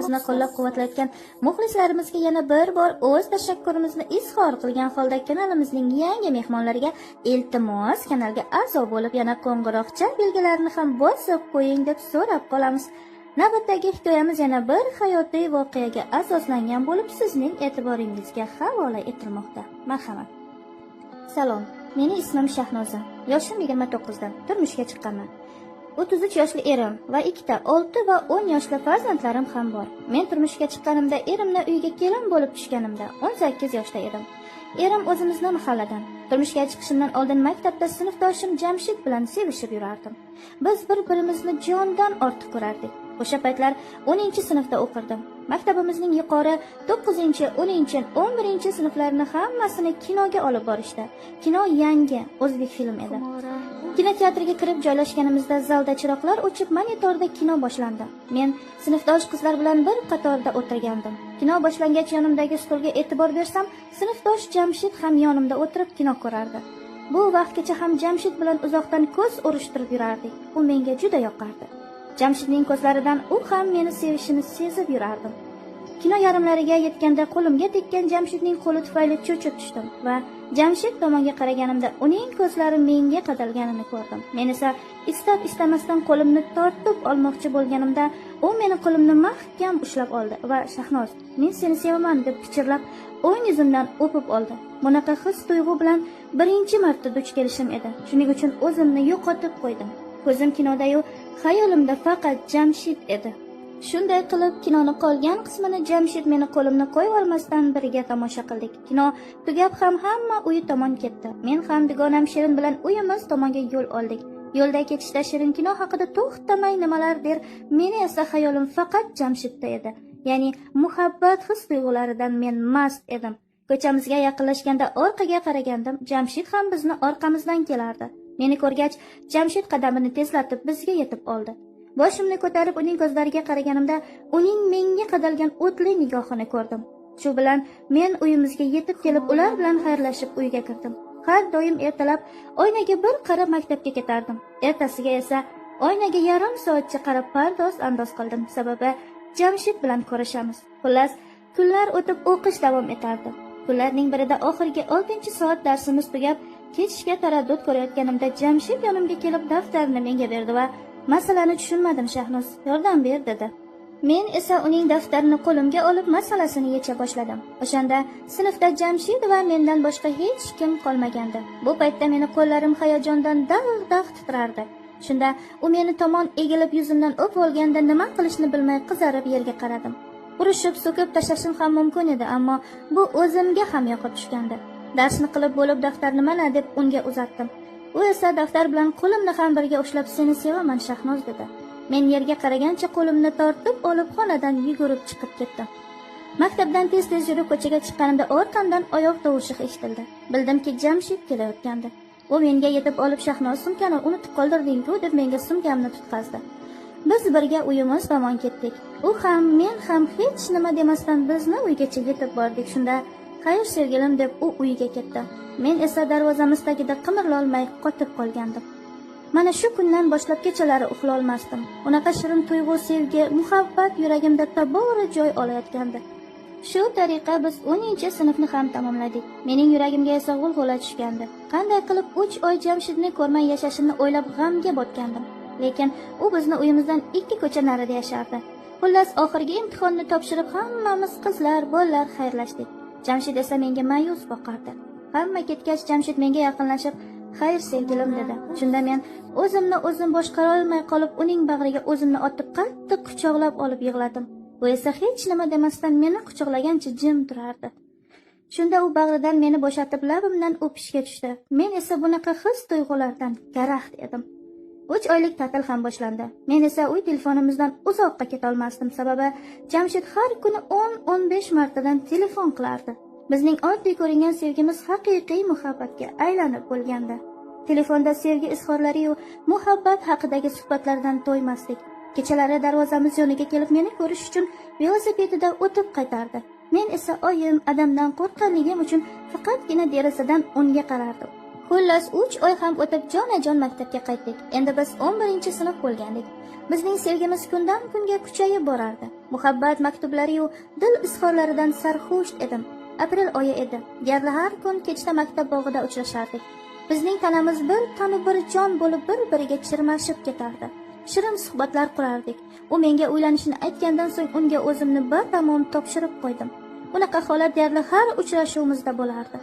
bizni qo'llab-quvvatlayotgan muxlislarimizga yana bir bor o'z tashakkurimizni izhor qilgan holda kanalimizning yangi mehmonlariga iltimos kanalga a'zo bo'lib, yana qo'ng'iroqcha belgilarini ham bosib qo'ying deb so'rab qolamiz. Navbatdagi hikoyamiz yana bir hayotiy voqeaga asoslangan bo'lib, sizning e'tiboringizga havola etilmoqda. Marhamat. Salom, meni ismim Shahnoza. Yoshim 29 dan. Turmushga chiqqanman. 33 yoshli erim va 2 6 va 10 yoshli farzandlarim ham bor. Men turmushga chiqqanimda, erimni uyga kelin bo'lib tushganimda 18 yoshda edim. Erim o'zimizning mahalladan. Turmushga chiqishimdan oldin maktabda sinfdoshim Jamshid bilan sevishib yurardim. Biz bir-birimizni jondan ortiq ko'rardik. O'sha paytlar 10-sinfda o'qirdim. Maktabimizning yuqori 9, 10, 11 sinflarini hammasini kinoga olib borishdi. Kino yangi o'zbek film edi. Kinoteatrga kirib joylashganimizda zalda chiroqlar o'chib, monitorda kino boshlandi. Men sinfdosh qizlar bilan bir qatorda o'tirgandim. Kino boshlangach yonimdagi stulga e'tibor bersam, sinfdosh Jamshid ham yonimda o'tirib kino ko'rardi. Bu vaqtgacha ham Jamshid bilan uzoqdan ko'z urishtirib yurardik. U menga juda yoqardi. Jamshidning ko'zlaridan u ham meni sevishini sezib yurardim. Kino yarimlariga yetganda qo'limga tekkan Jamshidning qo'li tufayli cho'chib tushdim va Jamshid tomonga qaraganimda uning ko'zlari menga qadalganini ko'rdim. Men esa istab-istamasdan qo'limni tortib olmoqchi bo'lganimda, u meni qo'limni mahkam ushlab oldi va "Shahnoz, men seni sevaman" deb pichirlab, o'ng yuzimdan o'pib oldi. Bunaqa his-tuyg'u bilan birinchi marta duch kelishim edi. Shuning uchun o'zimni yo'qotib qo'ydim. Ko'zim kinoda-yu, xayolimda faqat Jamshid edi. Shunday qilib, kinoni qolgan qismini Jamshid meni qo'limni qo'yib olmasdan birga tomosha qildik. Kino tugab ham hamma uyi tomon ketdi. Men ham dugonam Shirin bilan uyimiz tomonga yo'l oldik. Yo'lda ketishda Shirin kino haqida to'xtamay nimalar der, meni esa xayolim faqat Jamshidda edi. Ya'ni muhabbat his-tuyg'ularidan men mast edim. Ko'chamizga yaqinlashganda orqaga qaragandim. Jamshid ham bizni orqamizdan kelardi. Meni ko'rgach, Jamshid qadamini tezlatib bizga yetib oldi. Boshimni ko'tarib uning ko'zlariga qaraganimda, uning menga qadalgan o'tli nigohini ko'rdim. Shu bilan men uyimizga yetib kelib, ular bilan xayrlashib uyga kirdim. Har doim ertalab oynaga bir qarab maktabga ketardim. Ertasiga esa oynaga yarim soatcha qarab pardoz-andoz qildim. Sababi Jamshid bilan ko'rishamiz. Xullas, kunlar o'tib o'qish davom etardi. Kunlarning birida oxirgi 6-soat darsimiz tugab, ketishga taraddud ko'rayotganimda Jamshid yonimga kelib daftarni menga berdi va "Masalani tushunmadim Shahnoz, yordam ber" dedi. Men esa uning daftarini qo'limga olib masalasini yecha boshladim. O'shanda sinfda Jamshid va mendan boshqa hech kim qolmagandi. Bu paytda meni qo'llarim hayajondan dag'-dag' titrardi. Shunda u meni tomon egilib yuzimdan o'pib olganda nima qilishni bilmay qizarib yerga qaradim. Urishib, so'kib tashlashim ham mumkin edi, ammo bu o'zimga ham yoqib tushgandi. Darsni qilib bo'lib daftarni mana deb unga uzatdim. U esa daftar bilan qo'limni ham birga ushlab "Seni sevaman Shahnoz" dedi. Men yerga qaragancha qo'limni tortib olib xonadan yugurib chiqib ketdim. Maktabdan tez-tez yurib ko'chaga chiqqanimda orqamdan oyoq tovushi eshitildi. Bildimki Jamshid kelayotgandi. U menga yetib olib "Shahnoz, sumkani unutib qoldirding-ku" deb menga sumkamni tutqazdi. Biz birga uyimiz tomon ketdik. U ham, men ham hech nima demasdan bizni uygacha yetib bordik. Shunda "Xayr sevgilim" deb u uyiga ketdi. Men esa darvozamiz tagida qimirlolmay qotib qolgandim. Mana shu kundan boshlab kechalari uxlay olmasdim. Unaqa shirin tuyg'u, sevgi, muhabbat yuragimda tobora joy olayotgandi. Shu tariqa biz 10-sinfni ham tamomladik. Mening yuragimga esa g'ulg'ula tushgandi. Qanday qilib 3 oy Jamshidni ko'rmay yashashimni o'ylab g'amga botgandim. Lekin u bizni uyimizdan 2 ko'cha narida yashardi. Xullas, oxirgi imtihonni topshirib hammamiz qizlar, bolalar xayrlashdik. Jamshid esa menga ma'yus boqardi. Hamma ketgach Jamshid menga yaqinlashib, "Xayr sevgilim" dedi. Shunda men o'zimni o'zim boshqara olmay qolib, uning bag'riga o'zimni otib qattiq quchoqlab olib yig'ladim. U esa hech nima demasdan meni quchoqlagancha jim turardi. Shunda u bag'ridan meni bo'shatib labimdan o'pishga tushdi. Men esa bunaqa his-tuyg'ulardan karaxt edim. 3 oylik ta'til ham boshlandi. Men esa uy telefonimizdan uzoqqa keta olmasdim, sababi Jamshid har kuni 10-15 martadan telefon qilardi. Bizning oddiy ko'ringan sevgimiz haqiqiy muhabbatga aylanib bo'lgandi. Telefonda sevgi izhorlari yu muhabbat haqidagi suhbatlardan to'ymasdik. Kechalari darvozamiz yoniga kelib meni ko'rish uchun velosipedida o'tib qaytardi. Men esa oyim adamdan qo'rqqanligim uchun faqatgina derazadan unga qarardim. Xullas 3 oy ham o'tib jonajon maktabga qaytdik. Endi biz 11-sinf bo'lgandik. Bizning sevgimiz kundan kunga kuchayib borardi. Muhabbat maktublari-yu dil izhorlaridan sarxush edim. Aprel oyi edi. Deyarli har kun kechda maktab bog'ida uchrashardik. Bizning tanamiz bir tanu bir jon bo'lib bir-biriga chirmashib ketardi. Shirin suhbatlar qurardik. U menga uylanishini aytgandan so'ng unga o'zimni bir tamom topshirib qo'ydim. Bunaqa holat deyarli har uchrashuvimizda bo'lardi.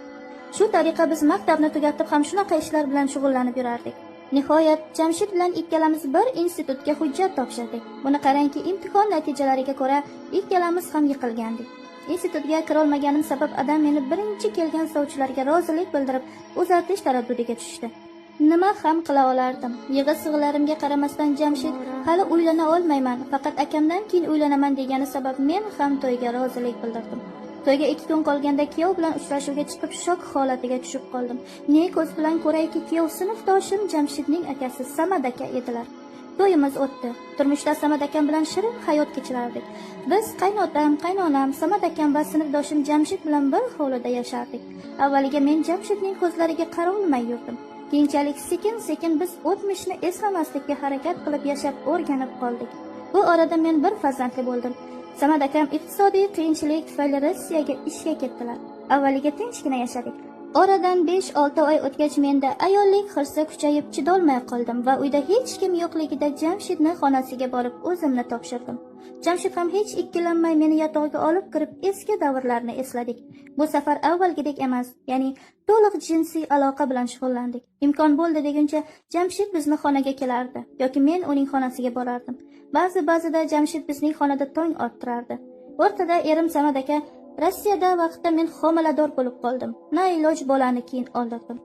Shu tariqa biz maktabni tugatib ham shunaqa ishlar bilan shug'ullanib yurardik. Nihoyat Jamshid bilan ikkalamiz bir institutga hujjat topshirdik. Buni qarangki, imtihon natijalariga ko'ra ikkalamiz ham yiqilgandik. Institutga kira olmaganim sabab adam meni birinchi kelgan sovchilarga rozilik bildirib, uzatish taraddudiga tushdi. Nima ham qila olardim? Yig'i-sig'larimga qaramasdan Jamshid hali uylana olmayman, faqat akamdan keyin uylanaman degani sabab men ham to'yga rozilik bildirdim. To'yga 2 kun qolganda kuyov bilan uchrashuvga chiqib shok holatiga tushib qoldim. Ne ko'z bilan ko'rayki, kuyov sinfdoshim Jamshidning akasi Samad aka edilar. To'yimiz o'tdi. Turmushda Samad akam bilan shirin hayot kechirardik. Biz qaynotam, qaynonam, Samad akam va sinfdoshim Jamshid bilan bir hovlida yashardik. Avvaliga men Jamshidning ko'zlariga qara olmay yurdim. Keyinchalik sekin-sekin biz o'tmishni eslamaslikka harakat qilib yashab o'rganib qoldik. Bu orada men bir farzandli bo'ldim. Samad akam iqtisodiy qiyinchilik tufayli Rossiyaga ishga ketdilar. Avvaliga tinchgina yashadik. Oradan 5-6 oy o'tgach menda ayollik hirsi kuchayib chidolmay qoldim va uyda hech kim yo'qligida Jamshidni xonasiga borib o'zimni topshirdim. Jamshid ham hech ikkilanmay meni yotog'iga olib kirib eski davrlarni esladik. Bu safar avvalgidek emas, ya'ni to'liq jinsiy aloqa bilan shug'ullandik. Imkon bo'ldi deguncha Jamshid bizni xonaga kelardi yoki men uning xonasiga borardim. Ba'zida Jamshid bizning xonada tong ottirardi. O'rtada erim Samad aka Rossiyada vaqtda men homilador bo'lib qoldim. Na iloj bolani keyin oldirdim.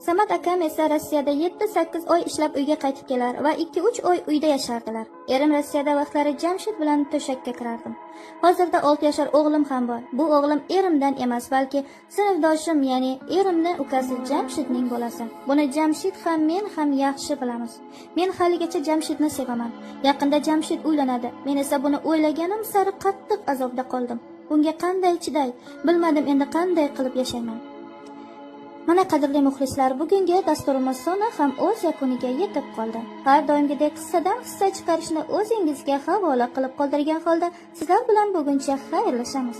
Samad akam esa Rossiyada 7-8 oy ishlab uyga qaytib kelar va 2-3 oy uyda yashardilar. Erim Rossiyada vaqtlari Jamshid bilan to'shakka kirardim. Hozirda 6 yashar o'g'lim ham bor. Bu o'g'lim erimdan emas, balki sinfdoshim, ya'ni erimning ukasi Jamshidning bolasi. Buni Jamshid ham men ham yaxshi bilamiz. Men haligacha Jamshidni sevaman. Yaqinda Jamshid uylanadi. Men esa buni o'ylaganim sari qattiq azobda qoldim. Bunga qanday chiday? Bilmadim endi qanday qilib yashayman. Mana qadrli muxlislar, bugungi dasturimiz soni ham o'z yakuniga yetib qoldi. Har doimgidek qissadan hissa chiqarishni o'zingizga havola qilib qoldirgan holda sizlar bilan buguncha xayrlashamiz.